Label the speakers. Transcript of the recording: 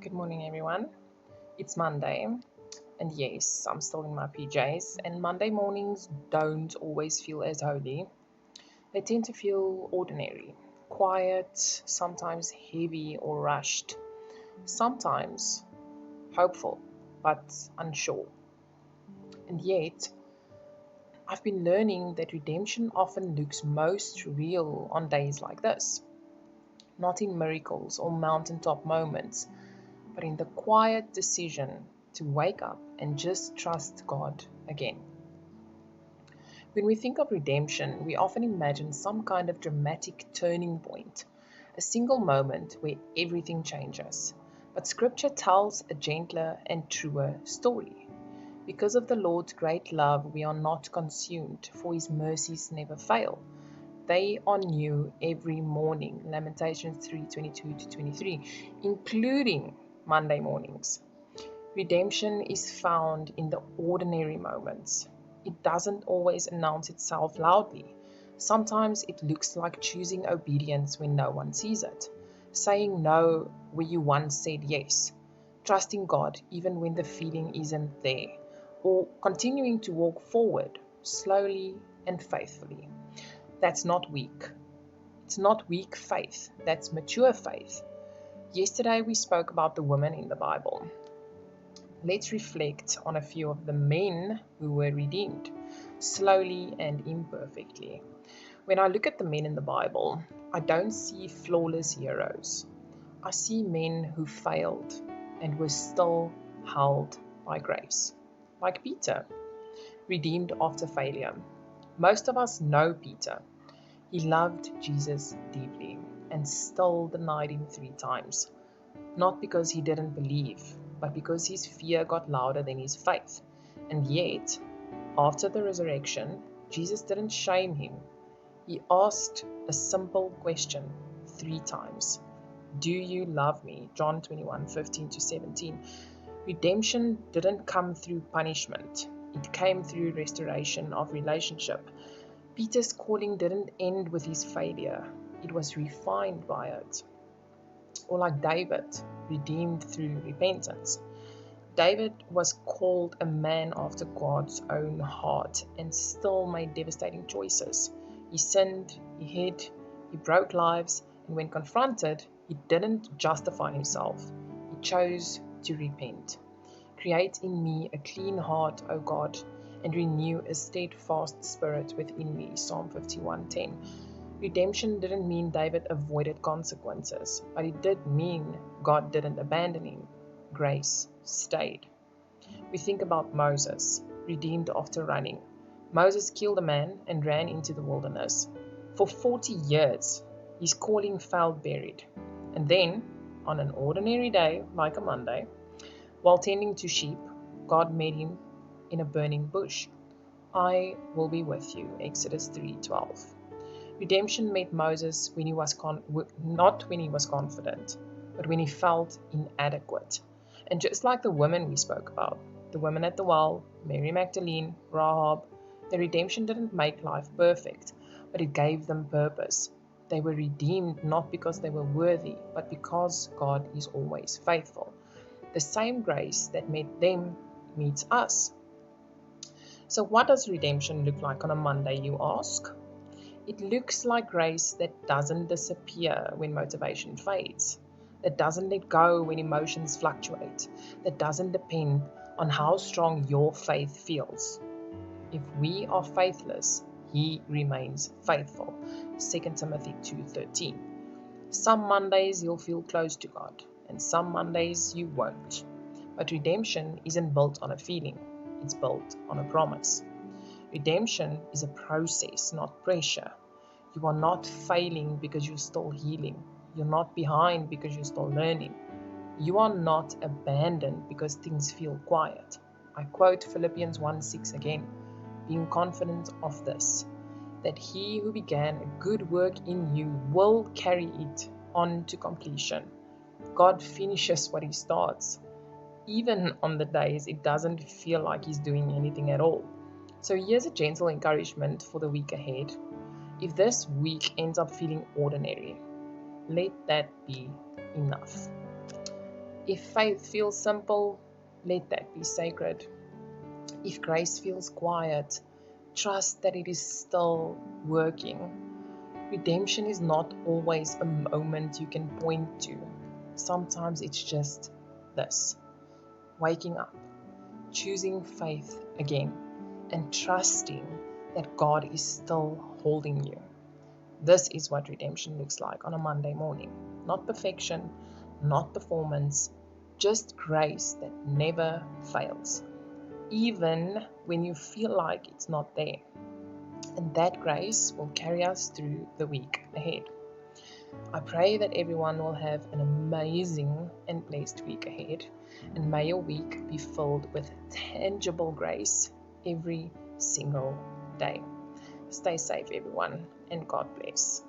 Speaker 1: Good morning, everyone. It's Monday, and yes, I'm still in my PJs. And Monday mornings don't always feel as holy. They tend to feel ordinary, quiet, sometimes heavy or rushed, sometimes hopeful, but unsure. And yet, I've been learning that redemption often looks most real on days like this, not in miracles or mountaintop moments, but in the quiet decision to wake up and just trust God again. When we think of redemption, we often imagine some kind of dramatic turning point, a single moment where everything changes. But Scripture tells a gentler and truer story. Because of the Lord's great love, we are not consumed, for his mercies never fail. They are new every morning. Lamentations 3:22 to 23, including Monday mornings. Redemption is found in the ordinary moments. It doesn't always announce itself loudly. Sometimes it looks like choosing obedience when no one sees it, saying no where you once said yes, trusting God even when the feeling isn't there, or continuing to walk forward slowly and faithfully. That's not weak. It's not weak faith, that's mature faith. Yesterday we spoke about the women in the Bible. Let's reflect on a few of the men who were redeemed, slowly and imperfectly. When I look at the men in the Bible, I don't see flawless heroes. I see men who failed and were still held by grace. Like Peter, redeemed after failure. Most of us know Peter. He loved Jesus deeply and still denied him 3 times. Not because he didn't believe, but because his fear got louder than his faith. And yet, after the resurrection, Jesus didn't shame him. He asked a simple question 3 times. Do you love me? John 21:15 to 17. Redemption didn't come through punishment. It came through restoration of relationship. Peter's calling didn't end with his failure. It was refined by it. Or like David, redeemed through repentance. David was called a man after God's own heart and still made devastating choices. He sinned, he hid, he broke lives, and when confronted, he didn't justify himself. He chose to repent. Create in me a clean heart, O God, and renew a steadfast spirit within me. Psalm 51:10. Redemption didn't mean David avoided consequences, but it did mean God didn't abandon him. Grace stayed. We think about Moses, redeemed after running. Moses killed a man and ran into the wilderness. For 40 years, his calling fell buried. And then, on an ordinary day, like a Monday, while tending to sheep, God met him in a burning bush. I will be with you. Exodus 3:12. Redemption met Moses when he was not when he was confident, but when he felt inadequate. And just like the women we spoke about, the women at the well, Mary Magdalene, Rahab, the redemption didn't make life perfect, but it gave them purpose. They were redeemed not because they were worthy, but because God is always faithful. The same grace that met them meets us. So what does redemption look like on a Monday, you ask? It looks like grace that doesn't disappear when motivation fades, that doesn't let go when emotions fluctuate, that doesn't depend on how strong your faith feels. If we are faithless, he remains faithful. 2 Timothy 2:13. Some Mondays you'll feel close to God, and some Mondays you won't. But redemption isn't built on a feeling, it's built on a promise. Redemption is a process, not pressure. You are not failing because you're still healing. You're not behind because you're still learning. You are not abandoned because things feel quiet. I quote Philippians 1:6 again, being confident of this, that he who began a good work in you will carry it on to completion. God finishes what he starts, even on the days it doesn't feel like he's doing anything at all. So here's a gentle encouragement for the week ahead. If this week ends up feeling ordinary, let that be enough. If faith feels simple, let that be sacred. If grace feels quiet, trust that it is still working. Redemption is not always a moment you can point to. Sometimes it's just this: waking up, choosing faith again, and trusting that God is still holding you. This is what redemption looks like on a Monday morning. Not perfection, not performance, just grace that never fails, even when you feel like it's not there. And that grace will carry us through the week ahead. I pray that everyone will have an amazing and blessed week ahead, and may your week be filled with tangible grace every single day. Stay safe, everyone, and God bless.